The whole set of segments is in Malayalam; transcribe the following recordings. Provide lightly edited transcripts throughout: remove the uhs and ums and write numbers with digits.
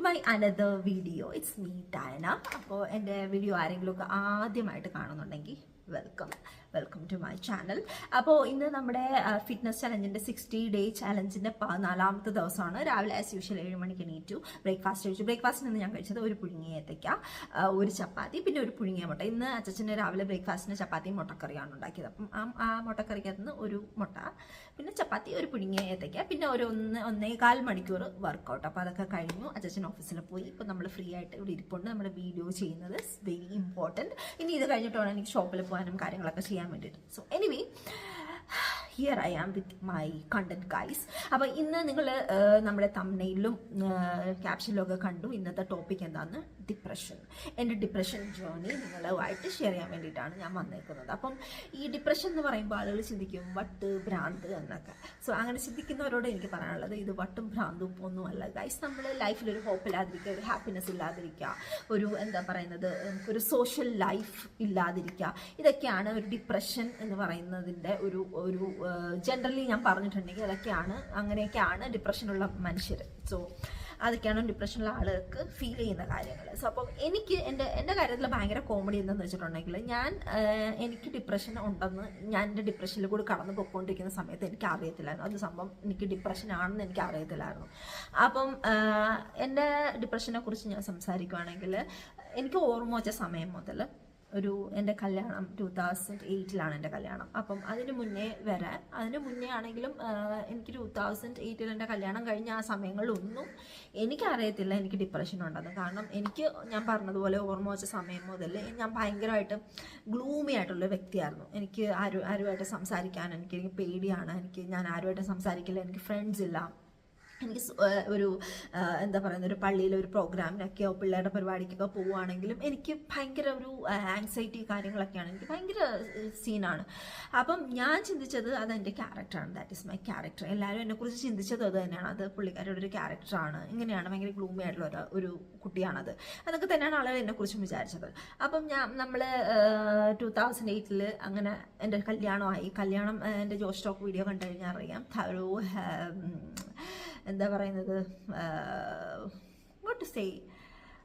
My another video. It's me Diana. അപ്പോൾ എൻ്റെ വീഡിയോ ആരെങ്കിലുമൊക്കെ ആദ്യമായിട്ട് കാണുന്നുണ്ടെങ്കിൽ വെൽക്കം ടു മൈ ചാനൽ. അപ്പോൾ ഇന്ന് നമ്മുടെ ഫിറ്റ്നസ് ചലഞ്ചിൻ്റെ 60 ഡേ ചലഞ്ചിൻ്റെ 14ാമത്തെ ദിവസമാണ്. രാവിലെ ആസ് യൂഷ്വൽ 7 മണിക്ക് എണീറ്റു, ബ്രേക്ക്ഫാസ്റ്റ് കഴിച്ചു. ബ്രേക്ക്ഫാസ്റ്റിന് നിന്ന് ഞാൻ കഴിച്ചത് ഒരു പുഴുങ്ങിയ ഏത്തയ്ക്ക, ഒരു ചപ്പാത്തി, പിന്നെ ഒരു പുഴുങ്ങിയ മുട്ട. ഇന്ന് അച്ഛൻ്റെ രാവിലെ ബ്രേക്ക്ഫാസ്റ്റിന് ചപ്പാത്തിയും മുട്ടക്കറിയാണ് ഉണ്ടാക്കിയത്. അപ്പം ആ മുട്ടക്കറിക്കകത്ത് നിന്ന് ഒരു മുട്ട, പിന്നെ ചപ്പാത്തി, ഒരു പുഴുങ്ങിയ ഏത്തയ്ക്ക, പിന്നെ ഒരു 1.25 മണിക്കൂർ വർക്കൗട്ട്. അപ്പോൾ അതൊക്കെ കഴിഞ്ഞു. അച്ഛൻ ഓഫീസിൽ പോയി. ഇപ്പോൾ നമ്മൾ ഫ്രീ ആയിട്ട് ഇവിടെ ഇരിപ്പുണ്ട്. നമ്മുടെ വീഡിയോ ചെയ്യുന്നത് വെരി ഇമ്പോർട്ടൻറ്റ്. ഇനി ഇത് കഴിഞ്ഞിട്ട് വേണം എനിക്ക് ഷോപ്പിൽ പോകാനും കാര്യങ്ങളൊക്കെ ചെയ്യാൻ വേണ്ടിയിട്ട്. So anyway, here I am with my content guys. അപ്പോൾ ഇന്ന് നിങ്ങൾ നമ്മുടെ തംബ്നെയിലും ക്യാപ്ഷനിലും ഒക്കെ കണ്ടു. ഇന്നത്തെ ടോപ്പിക് എന്താണെന്ന് ഡിപ്രഷൻ. എൻ്റെ ഡിപ്രഷൻ ജേർണി നിങ്ങളുമായിട്ട് ഷെയർ ചെയ്യാൻ വേണ്ടിയിട്ടാണ് ഞാൻ വന്നേക്കുന്നത്. അപ്പം ഈ ഡിപ്രഷൻ എന്ന് പറയുമ്പോൾ ആളുകൾ ചിന്തിക്കും വട്ട്, ഭ്രാന്ത് എന്നൊക്കെ. സോ അങ്ങനെ ചിന്തിക്കുന്നവരോട് എനിക്ക് പറയാനുള്ളത്, ഇത് വട്ടും ഭ്രാന്തും ഒന്നുമല്ല ഗൈസ്. നമ്മൾ ലൈഫിൽ ഒരു ഹോപ്പ് ഇല്ലാതിരിക്കുക, ഒരു ഹാപ്പിനെസ് ഇല്ലാതിരിക്കുക, ഒരു എന്താ പറയുന്നത്, നമുക്കൊരു സോഷ്യൽ ലൈഫ് ഇല്ലാതിരിക്കുക, ഇതൊക്കെയാണ് ഒരു ഡിപ്രഷൻ എന്ന് പറയുന്നതിൻ്റെ ഒരു ജനറലി ഞാൻ പറഞ്ഞിട്ടുണ്ടെങ്കിൽ അങ്ങനെയൊക്കെയാണ് ഡിപ്രഷനുള്ള മനുഷ്യർ. സോ അതൊക്കെയാണ് ഡിപ്രഷനുള്ള ആളുകൾക്ക് ഫീൽ ചെയ്യുന്ന കാര്യങ്ങൾ. സോ അപ്പം എനിക്ക് എൻ്റെ കാര്യത്തിൽ ഭയങ്കര കോമഡി എന്താണെന്ന് വെച്ചിട്ടുണ്ടെങ്കിൽ, എനിക്ക് ഡിപ്രഷൻ ഉണ്ടെന്ന് ഞാൻ എൻ്റെ ഡിപ്രഷനിൽ കൂടി കടന്നു പോയിക്കൊണ്ടിരിക്കുന്ന സമയത്ത് എനിക്ക് അറിയത്തില്ലായിരുന്നു. അത് സംഭവം എനിക്ക് ഡിപ്രഷൻ ആണെന്ന് എനിക്ക് അറിയത്തില്ലായിരുന്നു. അപ്പം എൻ്റെ ഡിപ്രഷനെ കുറിച്ച് ഞാൻ സംസാരിക്കുകയാണെങ്കിൽ, എനിക്ക് ഓർമ്മ വെച്ച സമയം മുതൽ എൻ്റെ കല്യാണം 2008 എൻ്റെ കല്യാണം. അപ്പം അതിന് മുന്നേ ആണെങ്കിലും എനിക്ക് 2008 എൻ്റെ കല്യാണം കഴിഞ്ഞ ആ സമയങ്ങളിലൊന്നും എനിക്കറിയത്തില്ല എനിക്ക് ഡിപ്രഷൻ ഉണ്ടെന്ന്. കാരണം ഞാൻ പറഞ്ഞതുപോലെ ഓർമ്മ വെച്ച സമയം മുതൽ ഞാൻ ഭയങ്കരമായിട്ട് ഗ്ലൂമി ആയിട്ടുള്ള വ്യക്തിയായിരുന്നു. എനിക്ക് ആരുമായിട്ട് സംസാരിക്കാൻ എനിക്ക് പേടിയാണ്. ഞാൻ ആരുമായിട്ട് സംസാരിക്കില്ല. എനിക്ക് ഫ്രണ്ട്സ് ഇല്ല. എനിക്ക് ഒരു എന്താ പറയുന്നത്, ഒരു പള്ളിയിൽ ഒരു പ്രോഗ്രാമിനൊക്കെയോ പിള്ളേരുടെ പരിപാടിക്കൊക്കെ പോവുകയാണെങ്കിലും എനിക്ക് ഭയങ്കര ഒരു ആങ്സൈറ്റി കാര്യങ്ങളൊക്കെയാണ്. എനിക്ക് ഭയങ്കര സീനാണ്. അപ്പം ഞാൻ ചിന്തിച്ചത് അതെൻ്റെ ക്യാരക്ടറാണ്. That is my character. എല്ലാവരും എന്നെക്കുറിച്ച് ചിന്തിച്ചത് അത് തന്നെയാണ്. അത് പുള്ളിക്കാരുടെ ഒരു ക്യാരക്ടറാണ്, ഇങ്ങനെയാണ്, ഭയങ്കര ഗ്ലൂമി ആയിട്ടുള്ള ഒരു കുട്ടിയാണത്. അതൊക്കെ തന്നെയാണ് ആളുകൾ എന്നെക്കുറിച്ചും വിചാരിച്ചത്. അപ്പം നമ്മൾ 2008 അങ്ങനെ എൻ്റെ കല്യാണം എൻ്റെ ജോസ് ടോക്ക് വീഡിയോ കണ്ടു കഴിഞ്ഞാൽ അറിയാം. ഒരു എന്താ പറയുന്നത്, വാട്ട് ടു സേ,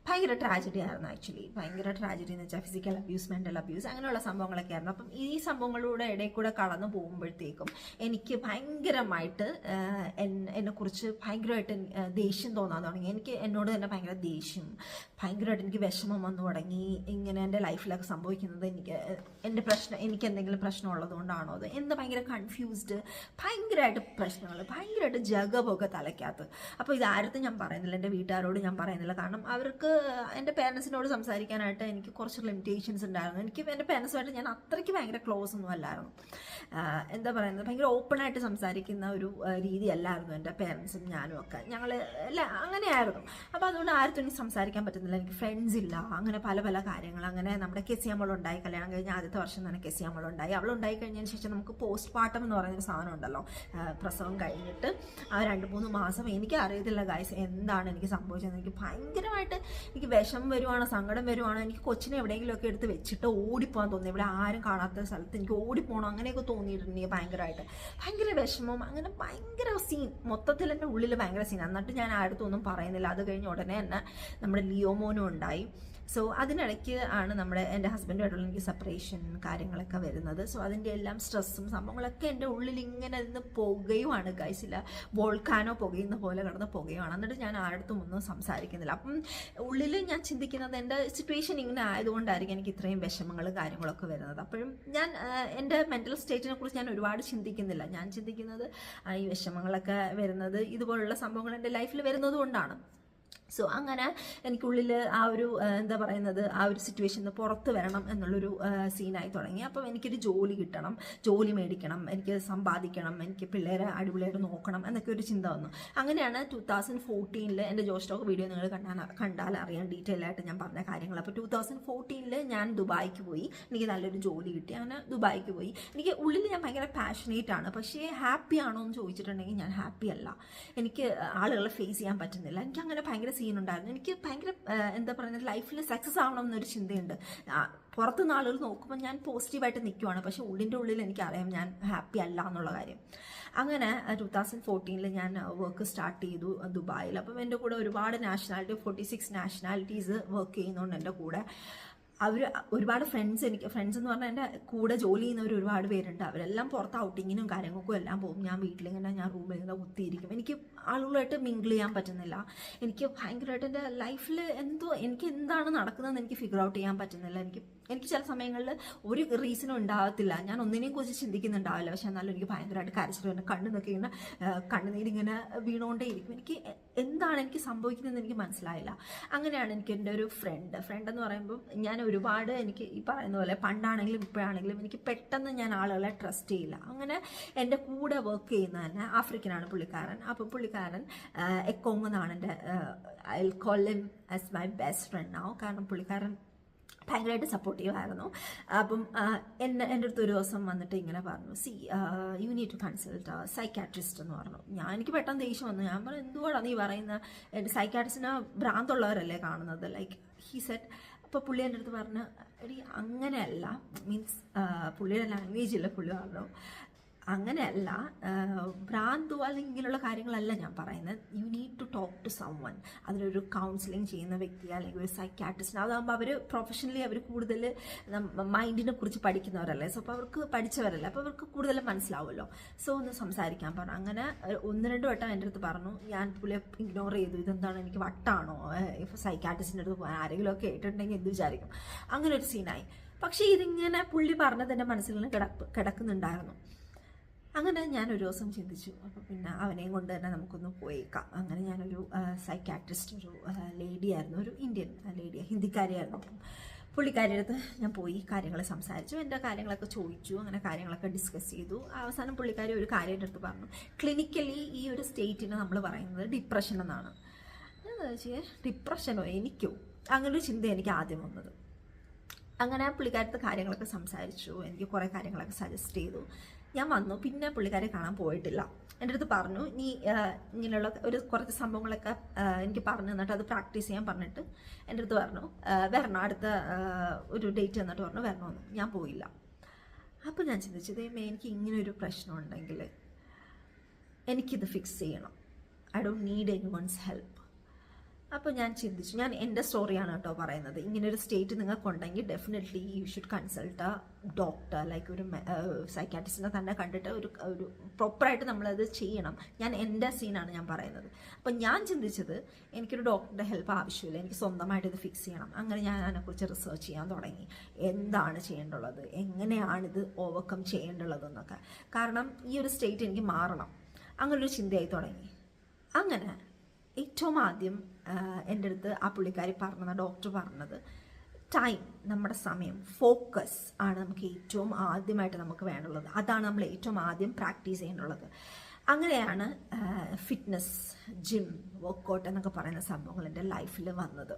ഭയങ്കര ട്രാജഡി ആയിരുന്നു. ആക്ച്വലി ഭയങ്കര ട്രാജഡി എന്ന് വെച്ചാൽ ഫിസിക്കൽ അബ്യൂസ്, മെൻ്റൽ അബ്യൂസ്, അങ്ങനെയുള്ള സംഭവങ്ങളൊക്കെ ആയിരുന്നു. അപ്പം ഈ സംഭവങ്ങളുടെ ഇടയിൽ കൂടെ കടന്നു പോകുമ്പോഴത്തേക്കും എനിക്ക് ഭയങ്കരമായിട്ട് എന്നെക്കുറിച്ച് ഭയങ്കരമായിട്ട് ദേഷ്യം തോന്നാൻ തുടങ്ങി. എനിക്ക് എന്നോട് തന്നെ ഭയങ്കര ദേഷ്യം, ഭയങ്കരമായിട്ട് എനിക്ക് വിഷമം വന്നു തുടങ്ങി. ഇങ്ങനെ എൻ്റെ ലൈഫിലൊക്കെ സംഭവിക്കുന്നത് എനിക്ക് എന്തെങ്കിലും പ്രശ്നം ഉള്ളതുകൊണ്ടാണോ അത് എന്ന് ഭയങ്കര കൺഫ്യൂസ്ഡ്, ഭയങ്കരമായിട്ട് പ്രശ്നങ്ങൾ, ഭയങ്കരമായിട്ട് ജഗമൊക്കെ തലയ്ക്കകത്ത്. അപ്പോൾ ഇതാരത്തും ഞാൻ പറയുന്നില്ല, എൻ്റെ വീട്ടുകാരോട് ഞാൻ പറയുന്നില്ല. കാരണം അവർക്ക് എൻ്റെ പേരൻസിനോട് സംസാരിക്കാനായിട്ട് എനിക്ക് കുറച്ച് ലിമിറ്റേഷൻസ് ഉണ്ടായിരുന്നു. എനിക്ക് എൻ്റെ പേരൻസുമായിട്ട് ഞാൻ അത്രയ്ക്ക് ഭയങ്കര ക്ലോസ് ഒന്നും അല്ലായിരുന്നു. എന്താ പറയുന്നത്, ഭയങ്കര ഓപ്പണായിട്ട് സംസാരിക്കുന്ന ഒരു രീതിയല്ലായിരുന്നു എൻ്റെ പേരൻസും ഞാനും ഒക്കെ. അങ്ങനെയായിരുന്നു. അപ്പോൾ അതുകൊണ്ട് ആർക്കും എനിക്ക് സംസാരിക്കാൻ പറ്റുന്നില്ല. എനിക്ക് ഫ്രണ്ട്സ് ഇല്ല. അങ്ങനെ പല പല കാര്യങ്ങൾ. അങ്ങനെ നമ്മുടെ കെസിയാമ്മളുണ്ടായി. കല്യാണം കഴിഞ്ഞ ആദ്യത്തെ വർഷം തന്നെ കെസിയാമ്മളുണ്ടായി. അവളുണ്ടായി കഴിഞ്ഞതിന് ശേഷം നമുക്ക് പോസ്റ്റ് പാർട്ടം എന്ന് പറയുന്നൊരു സാധനം ഉണ്ടല്ലോ. പ്രസവം കഴിഞ്ഞിട്ട് ആ 2-3 മാസം എനിക്ക് അറിയത്തില്ല ഗൈസ് എന്താണ് എനിക്ക് സംഭവിച്ചത്. എനിക്ക് ഭയങ്കരമായിട്ട് എനിക്ക് വിഷം വരുവാണ്, സങ്കടം വരുവാണ്. എനിക്ക് കൊച്ചിനെ എവിടെയെങ്കിലുമൊക്കെ എടുത്ത് വെച്ചിട്ട് ഓടിപ്പോകാൻ തോന്നി. ഇവിടെ ആരും കാണാത്ത സ്ഥലത്ത് എനിക്ക് ഓടിപ്പോകണം, അങ്ങനെയൊക്കെ തോന്നിയിട്ടുണ്ട്. എനിക്ക് ഭയങ്കര വിഷമം, അങ്ങനെ ഭയങ്കര സീൻ. മൊത്തത്തിൽ എൻ്റെ ഉള്ളിൽ ഭയങ്കര സീൻ. എന്നിട്ട് ഞാൻ ആരടുത്തൊന്നും പറയുന്നില്ല. അത് കഴിഞ്ഞ് ഉടനെ തന്നെ നമ്മുടെ ലിയോമോനും ഉണ്ടായി. സോ അതിനിടയ്ക്ക് ആണ് എൻ്റെ ഹസ്ബൻഡുമായിട്ടുള്ള എനിക്ക് സെപ്പറേഷൻ കാര്യങ്ങളൊക്കെ വരുന്നത്. സോ അതിൻ്റെ എല്ലാം സ്ട്രെസ്സും സംഭവങ്ങളൊക്കെ എൻ്റെ ഉള്ളിൽ ഇങ്ങനെ നിന്ന് പുകയുമാണ് ഗൈസില്ല. വോൾക്കാനോ പുകയുന്ന പോലെ കിടന്ന് പുകയുമാണ്. എന്നിട്ട് ഞാൻ ആരടുത്തും ഒന്നും സംസാരിക്കുന്നില്ല. അപ്പം ഉള്ളിൽ ഞാൻ ചിന്തിക്കുന്നത് എൻ്റെ സിറ്റുവേഷൻ ഇങ്ങനെ ആയതുകൊണ്ടായിരിക്കും എനിക്ക് ഇത്രയും വിഷമങ്ങളും കാര്യങ്ങളൊക്കെ വരുന്നത്. അപ്പോഴും ഞാൻ എൻ്റെ മെൻ്റൽ സ്റ്റേറ്റിനെ കുറിച്ച് ഞാൻ ഒരുപാട് ചിന്തിക്കുന്നില്ല. ഞാൻ ചിന്തിക്കുന്നത് ഈ വിഷമങ്ങളൊക്കെ വരുന്നത് ഇതുപോലുള്ള സംഭവങ്ങൾ എൻ്റെ ലൈഫിൽ വരുന്നത് കൊണ്ടാണ്. സോ അങ്ങനെ എനിക്കുള്ളിൽ ആ ഒരു എന്താ പറയുന്നത്, ആ ഒരു സിറ്റുവേഷനിൽ നിന്ന് പുറത്ത് വരണം എന്നുള്ളൊരു സീനായി തുടങ്ങി. അപ്പം എനിക്കൊരു ജോലി കിട്ടണം, ജോലി മേടിക്കണം, എനിക്ക് സമ്പാദിക്കണം, എനിക്ക് പിള്ളേരെ അടിപൊളിയായിട്ട് നോക്കണം എന്നൊക്കെ ഒരു ചിന്ത വന്നു. അങ്ങനെയാണ് 2014 എൻ്റെ ജോസ് ടോക്ക് വീഡിയോ നിങ്ങൾ കണ്ടാൽ അറിയാം ഡീറ്റെയിൽ ആയിട്ട് ഞാൻ പറഞ്ഞ കാര്യങ്ങൾ. അപ്പോൾ 2014 ഞാൻ ദുബായിക്ക് പോയി. എനിക്ക് നല്ലൊരു ജോലി കിട്ടി. അങ്ങനെ ദുബായിക്ക് പോയി. എനിക്ക് ഉള്ളിൽ ഞാൻ ഭയങ്കര പാഷനേറ്റ് ആണ്. പക്ഷേ ഹാപ്പി ആണോ എന്ന് ചോദിച്ചിട്ടുണ്ടെങ്കിൽ ഞാൻ ഹാപ്പി അല്ല. എനിക്ക് ആളുകളെ ഫേസ് ചെയ്യാൻ പറ്റുന്നില്ല. എനിക്ക് അങ്ങനെ ഭയങ്കര സീൻ ഉണ്ടായിരുന്നു. എനിക്ക് ഭയങ്കര എന്താ പറയുന്നത്, ലൈഫിൽ സക്സസ് ആവണം എന്നൊരു ചിന്തയുണ്ട്. പുറത്തുനിന്ന് ആളുകൾ നോക്കുമ്പോൾ ഞാൻ പോസിറ്റീവായിട്ട് നിൽക്കുവാണ്, പക്ഷേ ഉള്ളിൻ്റെ ഉള്ളിൽ എനിക്കറിയാം ഞാൻ ഹാപ്പി അല്ല എന്നുള്ള കാര്യം. അങ്ങനെ 2014 ഞാൻ വർക്ക് സ്റ്റാർട്ട് ചെയ്തു ദുബായിൽ. അപ്പം എൻ്റെ കൂടെ ഒരുപാട് 46 നാഷണാലിറ്റീസ് വർക്ക് ചെയ്യുന്നുണ്ട് എൻ്റെ കൂടെ. അവർ ഒരുപാട് ഫ്രണ്ട്സ് എന്ന് പറഞ്ഞാൽ എൻ്റെ കൂടെ ജോലി ചെയ്യുന്നവർ ഒരുപാട് പേരുണ്ട്. അവരെല്ലാം പുറത്ത് ഔട്ടിങ്ങിനും കാര്യങ്ങൾക്കും എല്ലാം പോകും. ഞാൻ വീട്ടിലിങ്ങനെ ഞാൻ റൂമിൽ ഇങ്ങനെ കുത്തിയിരിക്കും. എനിക്ക് ആളുകളായിട്ട് മിങ്കിൾ ചെയ്യാൻ പറ്റുന്നില്ല. എനിക്ക് ഭയങ്കരമായിട്ട് എൻ്റെ ലൈഫിൽ എനിക്ക് എന്താണ് നടക്കുന്നതെന്ന് എനിക്ക് ഫിഗർ ഔട്ട് ചെയ്യാൻ പറ്റുന്നില്ല. എനിക്ക് ചില സമയങ്ങളിൽ ഒരു റീസണും ഉണ്ടാകത്തില്ല, ഞാൻ ഒന്നിനെയും കുറിച്ച് ചിന്തിക്കുന്നുണ്ടാവില്ല. പക്ഷെ എന്നാലും എനിക്ക് ഭയങ്കരമായിട്ട് കരച്ചിട്ട് എൻ്റെ കണ്ണുനൊക്കെ ഇങ്ങനെ കണ്ണുനീരിങ്ങനെ വീണുകൊണ്ടേയിരിക്കും. എന്താണ് എനിക്ക് സംഭവിക്കുന്നതെന്ന് എനിക്ക് മനസ്സിലായില്ല. അങ്ങനെയാണ് എനിക്ക് എൻ്റെ ഒരു ഫ്രണ്ട് എന്ന് പറയുമ്പോൾ ഞാൻ ഒരുപാട്, എനിക്ക് ഈ പറയുന്ന പോലെ പണ്ടാണെങ്കിലും ഇപ്പോഴാണെങ്കിലും എനിക്ക് പെട്ടെന്ന് ഞാൻ ആളുകളെ ട്രസ്റ്റ് ചെയ്യില്ല. അങ്ങനെ എൻ്റെ കൂടെ വർക്ക് ചെയ്യുന്ന തന്നെ ആഫ്രിക്കനാണ് പുള്ളിക്കാരൻ. അപ്പോൾ പുള്ളിക്കാരൻ എക്കോങ് എന്നാണ് എൻ്റെ, I will call him as my best friend now. കാരണം പുള്ളിക്കാരൻ ഭയങ്കരമായിട്ട് സപ്പോർട്ടീവ് ആയിരുന്നു. അപ്പം എൻ്റെ അടുത്ത് ഒരു ദിവസം വന്നിട്ട് ഇങ്ങനെ പറഞ്ഞു, you need to consult psychiatrist എന്ന് പറഞ്ഞു. എനിക്ക് പെട്ടെന്ന് ദേഷ്യം വന്നു. ഞാൻ പറഞ്ഞു, എന്തുകൊണ്ടാണ് നീ പറയുന്ന, എൻ്റെ സൈക്കാട്രിസ്റ്റിനെ ഭ്രാന്തുള്ളവരല്ലേ കാണുന്നത്, ലൈക്ക് ഹി സെഡ്. അപ്പോൾ പുള്ളി എൻ്റെ അടുത്ത് പറഞ്ഞു, എടി അങ്ങനെയല്ല, മീൻസ് പുള്ളിയുടെ ലാംഗ്വേജില്ല, പുള്ളി പറഞ്ഞു അങ്ങനെയല്ല, ഭ്രാന്തു അല്ലെങ്കിൽ ഇങ്ങനെയുള്ള കാര്യങ്ങളല്ല ഞാൻ പറയുന്നത്. You need to talk to someone. അതിലൊരു കൗൺസിലിംഗ് ചെയ്യുന്ന വ്യക്തി അല്ലെങ്കിൽ ഒരു സൈക്കാട്രിസ്റ്റ്, അതാകുമ്പോൾ അവർ പ്രൊഫഷണലി അവർ കൂടുതൽ മൈൻഡിനെ കുറിച്ച് പഠിക്കുന്നവരല്ലേ. സോ അപ്പോൾ അവർക്ക് പഠിച്ചവരല്ലേ, അപ്പോൾ അവർക്ക് കൂടുതൽ മനസ്സിലാവുമല്ലോ. സോ ഒന്ന് സംസാരിക്കാൻ പറഞ്ഞു. അങ്ങനെ 1-2 വട്ടം എൻ്റെ അടുത്ത് പറഞ്ഞു. ഞാൻ പുള്ളിയെ ഇഗ്നോർ ചെയ്തു. ഇതെന്താണ്, എനിക്ക് വട്ടാണോ ഇപ്പോൾ സൈക്കാട്രിസ്റ്റിൻ്റെ അടുത്ത് പോകാൻ, ആരെങ്കിലും ഒക്കെ കേട്ടിട്ടുണ്ടെങ്കിൽ എന്ത് വിചാരിക്കും, അങ്ങനെ ഒരു സീനായി. പക്ഷേ ഇതിങ്ങനെ പുള്ളി പറഞ്ഞത് എൻ്റെ മനസ്സിൽ കിടക്കുന്നുണ്ടായിരുന്നു. അങ്ങനെ ഞാനൊരു ദിവസം ചിന്തിച്ചു, അപ്പോൾ പിന്നെ അവനെയും കൊണ്ട് തന്നെ നമുക്കൊന്ന് പോയേക്കാം. അങ്ങനെ ഞാനൊരു സൈക്കാട്രിസ്റ്റ്, ഒരു ലേഡിയായിരുന്നു, ഒരു ഇന്ത്യൻ ലേഡി, ഹിന്ദിക്കാരിയായിരുന്നു. അപ്പം പുള്ളിക്കാരിയുടെ അടുത്ത് ഞാൻ പോയി കാര്യങ്ങൾ സംസാരിച്ചു, എൻ്റെ കാര്യങ്ങളൊക്കെ ചോദിച്ചു, അങ്ങനെ കാര്യങ്ങളൊക്കെ ഡിസ്കസ് ചെയ്തു. അവസാനം പുള്ളിക്കാരി ഒരു കാര്യം എൻ്റെ അടുത്ത് പറഞ്ഞു, ക്ലിനിക്കലി ഈ ഒരു സ്റ്റേറ്റിനെ നമ്മൾ പറയുന്നത് ഡിപ്രഷൻ എന്നാണ്. ഞാൻ ചോദിച്ചാൽ ഡിപ്രഷനോ, എനിക്കോ, അങ്ങനൊരു ചിന്ത എനിക്ക് ആദ്യം വന്നത്. അങ്ങനെ പുള്ളിക്കാരത്തെ കാര്യങ്ങളൊക്കെ സംസാരിച്ചു, എനിക്ക് കുറേ കാര്യങ്ങളൊക്കെ സജസ്റ്റ് ചെയ്തു. ഞാൻ വന്നു. പിന്നെ പുള്ളിക്കാരെ കാണാൻ പോയിട്ടില്ല. എൻ്റെ അടുത്ത് പറഞ്ഞു, നീ ഇങ്ങനെയുള്ള കുറച്ച് സംഭവങ്ങളൊക്കെ എനിക്ക് പറഞ്ഞു തന്നിട്ട് അത് പ്രാക്ടീസ് ചെയ്യാൻ പറഞ്ഞിട്ട് എൻ്റെ അടുത്ത് പറഞ്ഞു വരണം, അടുത്ത ഒരു ഡേറ്റ് തന്നിട്ട് പറഞ്ഞു വരണമെന്ന്. ഞാൻ പോയില്ല. അപ്പോൾ ഞാൻ ചിന്തിച്ചു, ദൈവമേ, എനിക്ക് ഇങ്ങനൊരു പ്രശ്നം ഉണ്ടെങ്കിൽ എനിക്കിത് ഫിക്സ് ചെയ്യണം. I don't need anyone's help. അപ്പോൾ ഞാൻ ചിന്തിച്ചു, ഞാൻ എൻ്റെ സ്റ്റോറിയാണ് കേട്ടോ പറയുന്നത്. ഇങ്ങനൊരു സ്റ്റേറ്റ് നിങ്ങൾക്കുണ്ടെങ്കിൽ definitely you should consult a doctor, like ഒരു സൈക്കാട്രിസ്റ്റിനെ തന്നെ കണ്ടിട്ട് ഒരു പ്രോപ്പറായിട്ട് നമ്മളത് ചെയ്യണം. ഞാൻ എൻ്റെ സീനാണ് ഞാൻ പറയുന്നത്. അപ്പം ഞാൻ ചിന്തിച്ചത്, എനിക്കൊരു ഡോക്ടറുടെ ഹെൽപ്പ് ആവശ്യമില്ല, എനിക്ക് സ്വന്തമായിട്ട് ഇത് ഫിക്സ് ചെയ്യണം. അങ്ങനെ ഞാൻ അതിനെക്കുറിച്ച് റിസർച്ച് ചെയ്യാൻ തുടങ്ങി. എന്താണ് ചെയ്യേണ്ടുള്ളത്, എങ്ങനെയാണിത് ഓവർകം ചെയ്യേണ്ടുള്ളതെന്നൊക്കെ. കാരണം ഈ ഒരു സ്റ്റേറ്റ് എനിക്ക് മാറണം, അങ്ങനൊരു ചിന്തയായി തുടങ്ങി. അങ്ങനെ ഏറ്റവും ആദ്യം എൻ്റെ അടുത്ത് ആ പുള്ളിക്കാരി പറഞ്ഞത്, ഡോക്ടർ പറഞ്ഞത്, ടൈം, നമ്മുടെ സമയം, ഫോക്കസ് ആണ് നമുക്ക് ഏറ്റവും ആദ്യമായിട്ട് നമുക്ക് വേണ്ടുള്ളത്. അതാണ് നമ്മൾ ഏറ്റവും ആദ്യം പ്രാക്ടീസ് ചെയ്യേണ്ടുള്ളത്. അങ്ങനെയാണ് ഫിറ്റ്നസ്, ജിം, വർക്കൗട്ട് എന്നൊക്കെ പറയുന്ന സംഭവങ്ങൾ എൻ്റെ ലൈഫിൽ വന്നത്.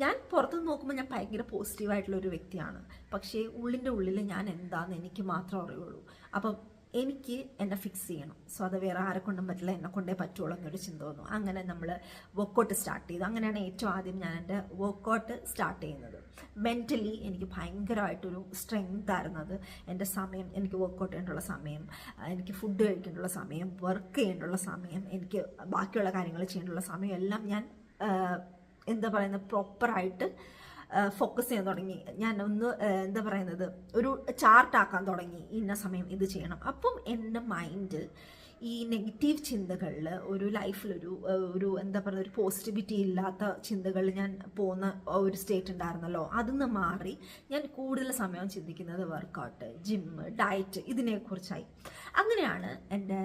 ഞാൻ പുറത്തുനിന്ന് നോക്കുമ്പോൾ ഞാൻ ഭയങ്കര പോസിറ്റീവായിട്ടുള്ളൊരു വ്യക്തിയാണ്. പക്ഷേ ഉള്ളിൻ്റെ ഉള്ളിൽ ഞാൻ എന്താണെന്ന് എനിക്ക് മാത്രമേ അറിയുള്ളൂ. അപ്പം എനിക്ക് എന്നെ ഫിക്സ് ചെയ്യണം. സോ അത് വേറെ ആരെ കൊണ്ടും പറ്റില്ല, എന്നെ കൊണ്ടേ പറ്റുള്ളൂ എന്നൊരു ചിന്ത വന്നു. അങ്ങനെ നമ്മൾ വർക്കൗട്ട് സ്റ്റാർട്ട് ചെയ്തു. അങ്ങനെയാണ് ഏറ്റവും ആദ്യം ഞാൻ എൻ്റെ വർക്കൗട്ട് സ്റ്റാർട്ട് ചെയ്യുന്നത്. മെൻ്റലി എനിക്ക് ഭയങ്കരമായിട്ടൊരു സ്ട്രെങ്ത് ആയിരുന്നത്. എൻ്റെ സമയം, എനിക്ക് വർക്കൗട്ട് ചെയ്യേണ്ടുള്ള സമയം, എനിക്ക് ഫുഡ് കഴിക്കേണ്ടുള്ള സമയം, വർക്ക് ചെയ്യേണ്ടുള്ള സമയം, എനിക്ക് ബാക്കിയുള്ള കാര്യങ്ങൾ ചെയ്യേണ്ടുള്ള സമയം എല്ലാം ഞാൻ എന്താ പറയുന്നത് പ്രോപ്പറായിട്ട് ഫോക്കസ് ചെയ്യാൻ തുടങ്ങി. ഞാൻ ഒന്ന് എന്താ പറയുന്നത് ഒരു ചാർട്ടാക്കാൻ തുടങ്ങി, ഇന്ന സമയം ഇത് ചെയ്യണം. അപ്പം എൻ്റെ മൈൻഡ് ഈ നെഗറ്റീവ് ചിന്തകളിൽ, ഒരു ലൈഫിലൊരു എന്താ പറയുക, ഒരു പോസിറ്റിവിറ്റി ഇല്ലാത്ത ചിന്തകളിൽ ഞാൻ പോകുന്ന ഒരു സ്റ്റേറ്റ് ഉണ്ടായിരുന്നല്ലോ, അതിന്ന് മാറി ഞാൻ കൂടുതൽ സമയം ചിന്തിക്കുന്നത് വർക്കൗട്ട്, ജിം, ഡയറ്റ്, ഇതിനെക്കുറിച്ചായി. അങ്ങനെയാണ് എൻ്റെ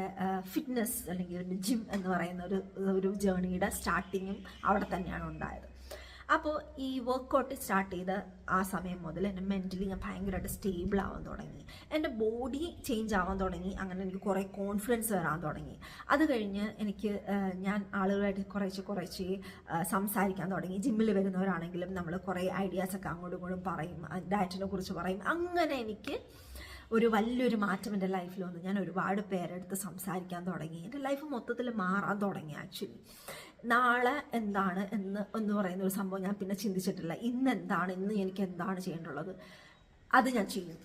ഫിറ്റ്നസ് അല്ലെങ്കിൽ ജിം എന്ന് പറയുന്ന ഒരു ജേണിയുടെ സ്റ്റാർട്ടിങ്ങും അവിടെ തന്നെയാണ് ഉണ്ടായത്. അപ്പോൾ ഈ വർക്കൗട്ട് സ്റ്റാർട്ട് ചെയ്ത ആ സമയം മുതൽ എൻ്റെ മെൻ്റലി ഞാൻ ഭയങ്കരമായിട്ട് സ്റ്റേബിൾ ആവാൻ തുടങ്ങി. എൻ്റെ ബോഡി ചേഞ്ച് ആവാൻ തുടങ്ങി. അങ്ങനെ എനിക്ക് കുറേ കോൺഫിഡൻസ് വരാൻ തുടങ്ങി. അത് കഴിഞ്ഞ് ഞാൻ ആളുകളായിട്ട് കുറേശ്ശെ സംസാരിക്കാൻ തുടങ്ങി. ജിമ്മിൽ വരുന്നവരാണെങ്കിലും നമ്മൾ കുറേ ഐഡിയാസൊക്കെ അങ്ങോട്ടും ഇങ്ങോട്ടും പറയും, ഡയറ്റിനെ കുറിച്ച് പറയും. അങ്ങനെ എനിക്ക് ഒരു വലിയൊരു മാറ്റം എൻ്റെ ലൈഫിൽ വന്നു. ഞാൻ ഒരുപാട് പേരെടുത്ത് സംസാരിക്കാൻ തുടങ്ങി. എൻ്റെ ലൈഫ് മൊത്തത്തിൽ മാറാൻ തുടങ്ങി. ആക്ച്വലി നാളെ എന്താണ് എന്ന് പറയുന്ന ഒരു സംഭവം ഞാൻ പിന്നെ ചിന്തിച്ചിട്ടില്ല. ഇന്ന് എനിക്ക് എന്താണ് ചെയ്യേണ്ടുള്ളത്, അത് ഞാൻ ചെയ്യും,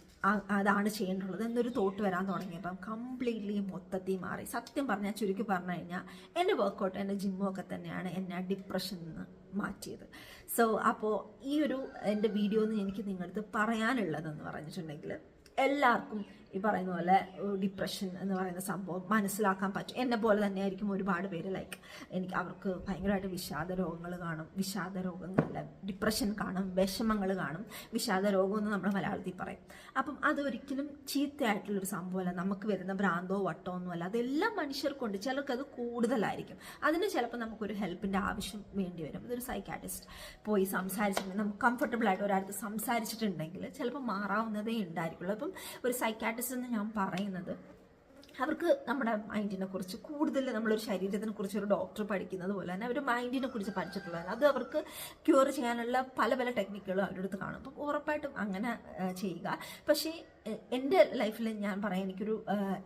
അതാണ് ചെയ്യേണ്ടുള്ളത് എന്നൊരു തോട്ട് വരാൻ തുടങ്ങിയപ്പം കംപ്ലീറ്റ്ലി മൊത്തത്തിൽ മാറി. സത്യം പറഞ്ഞാൽ, ചുരുക്കി പറഞ്ഞു കഴിഞ്ഞാൽ, എൻ്റെ വർക്കൗട്ട്, എൻ്റെ ജിമ്മും ഒക്കെ തന്നെയാണ് എന്നെ ഡിപ്രഷനിൽ നിന്ന് മാറ്റിയത്. സോ അപ്പോൾ ഈ ഒരു എൻ്റെ വീഡിയോന്ന് എനിക്ക് നിങ്ങളടുത്ത് പറയാനുള്ളതെന്ന് പറഞ്ഞിട്ടുണ്ടെങ്കിൽ, എല്ലാവർക്കും ഈ പറയുന്ന പോലെ ഡിപ്രഷൻ എന്ന് പറയുന്ന സംഭവം മനസ്സിലാക്കാൻ പറ്റും. എന്നെ പോലെ തന്നെ ആയിരിക്കും ഒരുപാട് പേര്. അവർക്ക് ഭയങ്കരമായിട്ട് വിഷാദ രോഗങ്ങളല്ല, ഡിപ്രഷൻ കാണും, വിഷമങ്ങൾ കാണും. വിഷാദ രോഗം എന്ന് നമ്മൾ മലയാളത്തിൽ പറയും. അപ്പം അതൊരിക്കലും ചീത്തയായിട്ടുള്ളൊരു സംഭവമല്ല. നമുക്ക് വരുന്ന ഭ്രാന്തോ വട്ടോ ഒന്നുമല്ല. അതെല്ലാം മനുഷ്യർക്കുണ്ട്. ചിലർക്ക് അത് കൂടുതലായിരിക്കും. അതിന് ചിലപ്പോൾ നമുക്കൊരു ഹെൽപ്പിൻ്റെ ആവശ്യം വേണ്ടി വരും. അതൊരു സൈക്കാട്രിസ്റ്റ് പോയി സംസാരിച്ചിട്ടുണ്ടെങ്കിൽ, നമുക്ക് കംഫർട്ടബിൾ ആയിട്ട് ഒരാൾക്ക് സംസാരിച്ചിട്ടുണ്ടെങ്കിൽ ചിലപ്പോൾ മാറാവുന്നതേ ഉണ്ടായിരിക്കുള്ളൂ. അപ്പം ഒരു സൈക്കാട്രിസ്റ്റ് എന്ന് ഞാൻ പറയുന്നത്, അവർക്ക് നമ്മുടെ മൈൻഡിനെ കുറിച്ച് കൂടുതൽ, നമ്മളൊരു ശരീരത്തിനെ കുറിച്ച് ഒരു ഡോക്ടർ പഠിക്കുന്നത് പോലെ തന്നെ അവർ മൈൻഡിനെ കുറിച്ച് പഠിച്ചിട്ടുള്ളതാണ്. അത് അവർക്ക് ക്യൂർ ചെയ്യാനുള്ള പല പല ടെക്നിക്കുകളും അവരുടെ അടുത്ത് കാണും. അപ്പം ഉറപ്പായിട്ടും അങ്ങനെ ചെയ്യുക. പക്ഷേ എൻ്റെ ലൈഫിൽ ഞാൻ പറയാം,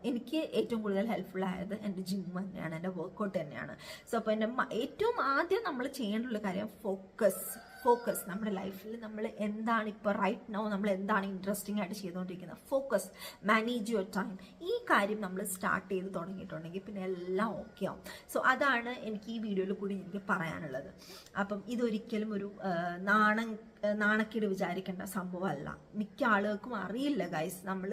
എനിക്ക് ഏറ്റവും കൂടുതൽ ഹെൽപ്ഫുൾ ആയത് എൻ്റെ ജിം തന്നെയാണ്, എൻ്റെ വർക്കൗട്ട് തന്നെയാണ്. സോ അപ്പോൾ ഏറ്റവും ആദ്യം നമ്മൾ ചെയ്യേണ്ടുള്ള കാര്യം ഫോക്കസ്. നമ്മുടെ ലൈഫിൽ നമ്മൾ എന്താണ് ഇപ്പോൾ റൈറ്റ് നൗ, നമ്മൾ എന്താണ് ഇൻട്രസ്റ്റിംഗ് ആയിട്ട് ചെയ്തുകൊണ്ടിരിക്കുന്നത്, ഫോക്കസ്, മാനേജ് യുവർ ടൈം. ഈ കാര്യം നമ്മൾ സ്റ്റാർട്ട് ചെയ്ത് തുടങ്ങിയിട്ടുണ്ടെങ്കിൽ പിന്നെ എല്ലാം ഓക്കെ ആവും. സോ അതാണ് എനിക്ക് ഈ വീഡിയോയിൽ കൂടി എനിക്ക് പറയാനുള്ളത്. അപ്പം ഇതൊരിക്കലും ഒരു നാണക്കേട് വിചാരിക്കേണ്ട സംഭവമല്ല. മിക്ക ആളുകൾക്കും അറിയില്ല ഗൈസ്. നമ്മൾ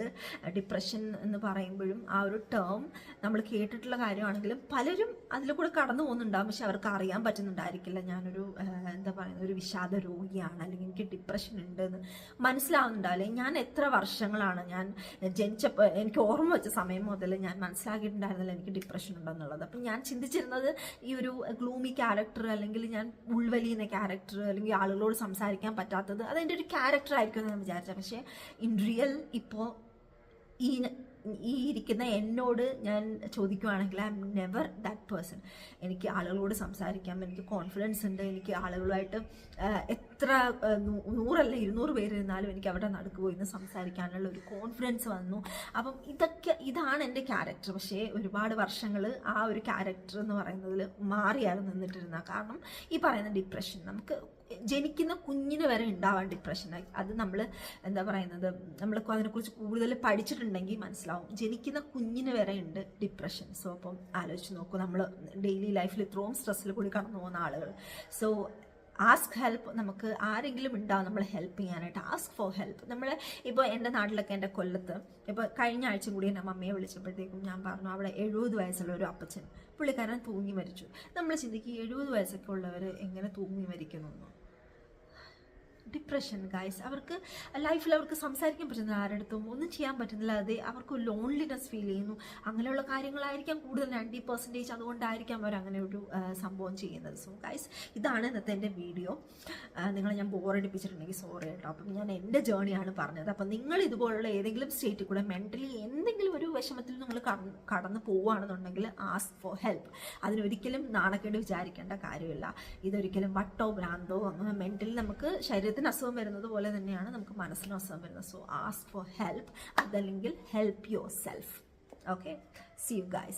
ഡിപ്രഷൻ എന്ന് പറയുമ്പോഴും ആ ഒരു ടേം നമ്മൾ കേട്ടിട്ടുള്ള കാര്യമാണെങ്കിലും പലരും അതിൽ കൂടെ കടന്നു പോകുന്നുണ്ടാകും. പക്ഷെ അവർക്ക് അറിയാൻ പറ്റുന്നുണ്ടായിരിക്കില്ല, ഞാനൊരു ഒരു വിഷാദ രോഗിയാണ്, അല്ലെങ്കിൽ എനിക്ക് ഡിപ്രഷൻ ഉണ്ടെന്ന് മനസ്സിലാവുന്നുണ്ടാവില്ല. ഞാൻ എത്ര വർഷങ്ങളാണ്, ഞാൻ ജനിച്ചപ്പോൾ എനിക്ക് ഓർമ്മ വെച്ച സമയം മുതൽ ഞാൻ മനസ്സിലാക്കിയിട്ടുണ്ടായിരുന്നില്ല എനിക്ക് ഡിപ്രഷൻ ഉണ്ടെന്നുള്ളത്. അപ്പം ഞാൻ ചിന്തിച്ചിരുന്നത് ഈ ഒരു ഗ്ലൂമി ക്യാരക്ടർ, അല്ലെങ്കിൽ ഞാൻ ഉൾവലിയുന്ന ക്യാരക്ടർ, അല്ലെങ്കിൽ ആളുകളോട് സംസാരിക്കാൻ പറ്റാത്തത് അതെൻ്റെ ഒരു ക്യാരക്ടർ ആയിരിക്കും എന്ന് ഞാൻ വിചാരിച്ചത്. പക്ഷേ ഇൻ റിയൽ ഇപ്പോൾ ഈ ഇരിക്കുന്ന എന്നോട് ഞാൻ ചോദിക്കുവാണെങ്കിൽ, I am never that person. എനിക്ക് ആളുകളോട് സംസാരിക്കാം, എനിക്ക് കോൺഫിഡൻസ് ഉണ്ട്. എനിക്ക് ആളുകളുമായിട്ട് എത്ര 100 അല്ല 200 പേരിരുന്നാലും എനിക്ക് അവിടെ നടുക്ക് പോയി നിന്ന് സംസാരിക്കാനുള്ള ഒരു കോൺഫിഡൻസ് വന്നു. അപ്പം ഇതാണ് എൻ്റെ ക്യാരക്ടർ. പക്ഷേ ഒരുപാട് വർഷങ്ങൾ ആ ഒരു ക്യാരക്ടർ എന്ന് പറയുന്നതിൽ മാറിയാണ് നിന്നിട്ടിരുന്നത്. കാരണം ഈ പറയുന്ന ഡിപ്രഷൻ നമുക്ക് ജനിക്കുന്ന കുഞ്ഞിന് വരെ ഉണ്ടാവാൻ ഡിപ്രഷൻ. അത് നമ്മൾ നമ്മൾക്ക് അതിനെക്കുറിച്ച് കൂടുതൽ പഠിച്ചിട്ടുണ്ടെങ്കിൽ മനസ്സിലാവും. ജനിക്കുന്ന കുഞ്ഞിന് വരെ ഉണ്ട് ഡിപ്രഷൻ. സോ അപ്പം ആലോചിച്ച് നോക്കൂ, നമ്മൾ ഡെയിലി ലൈഫിൽ ഇത്രയും സ്ട്രെസ്സിൽ കൂടി കടന്നു പോകുന്ന ആളുകൾ. So ask help. നമുക്ക് ആരെങ്കിലും ഉണ്ടാവും നമ്മളെ ഹെൽപ്പ് ചെയ്യാനായിട്ട്. Ask for help. നമ്മൾ ഇപ്പോൾ എൻ്റെ നാട്ടിലൊക്കെ, എൻ്റെ കൊല്ലത്ത് ഇപ്പോൾ കഴിഞ്ഞ ആഴ്ച കൂടി എൻ്റെ മമ്മിയെ വിളിച്ചപ്പോഴത്തേക്കും ഞാൻ പറഞ്ഞു, അവിടെ 70 വയസ്സുള്ള ഒരു അപ്പച്ചൻ, പുള്ളിക്കാരൻ തൂങ്ങി മരിച്ചു. നമ്മൾ ചിന്തിക്കും 70 വയസ്സൊക്കെ ഉള്ളവർ എങ്ങനെ തൂങ്ങി മരിക്കുന്നു. Depression guys. അവർക്ക് ലൈഫിൽ അവർക്ക് സംസാരിക്കാൻ പറ്റുന്നില്ല, ആരുടെ ഒന്നും ചെയ്യാൻ പറ്റുന്നില്ല. അവർക്ക് ലോൺലിനെസ് ഫീൽ ചെയ്യുന്നു. അങ്ങനെയുള്ള കാര്യങ്ങളായിരിക്കാം കൂടുതൽ 90%. അതുകൊണ്ടായിരിക്കാം അവർ അങ്ങനെ ഒരു സംഭവം ചെയ്യുന്നത്. സോ ഗൈസ്, ഇതാണ് ഇന്നത്തെ എൻ്റെ വീഡിയോ. നിങ്ങളെ ഞാൻ ബോറടിപ്പിച്ചിട്ടുണ്ടെങ്കിൽ സോറി കേട്ടോ. അപ്പം ഞാൻ എൻ്റെ ജേണിയാണ് പറഞ്ഞത്. അപ്പം നിങ്ങൾ ഇതുപോലുള്ള ഏതെങ്കിലും സ്റ്റേറ്റിൽ കൂടെ മെൻ്റലി എന്തെങ്കിലും ഒരു വിഷമത്തിൽ നിങ്ങൾ കടന്നു പോവുകയാണെന്നുണ്ടെങ്കിൽ ആസ്ക് ഫോർ ഹെൽപ്പ്. അതിനൊരിക്കലും നാണക്കേട് വിചാരിക്കേണ്ട കാര്യമില്ല. ഇതൊരിക്കലും വട്ടോ ഭ്രാന്തോ അങ്ങനെ മെൻ്റലി നമുക്ക് ശരീരത്തിന് അസുഖം വരുന്നത് പോലെ തന്നെയാണ് നമുക്ക് മനസ്സിനും അസുഖം വരുന്നത്. So ask for help. അതല്ലെങ്കിൽ help yourself. Okay, see you guys.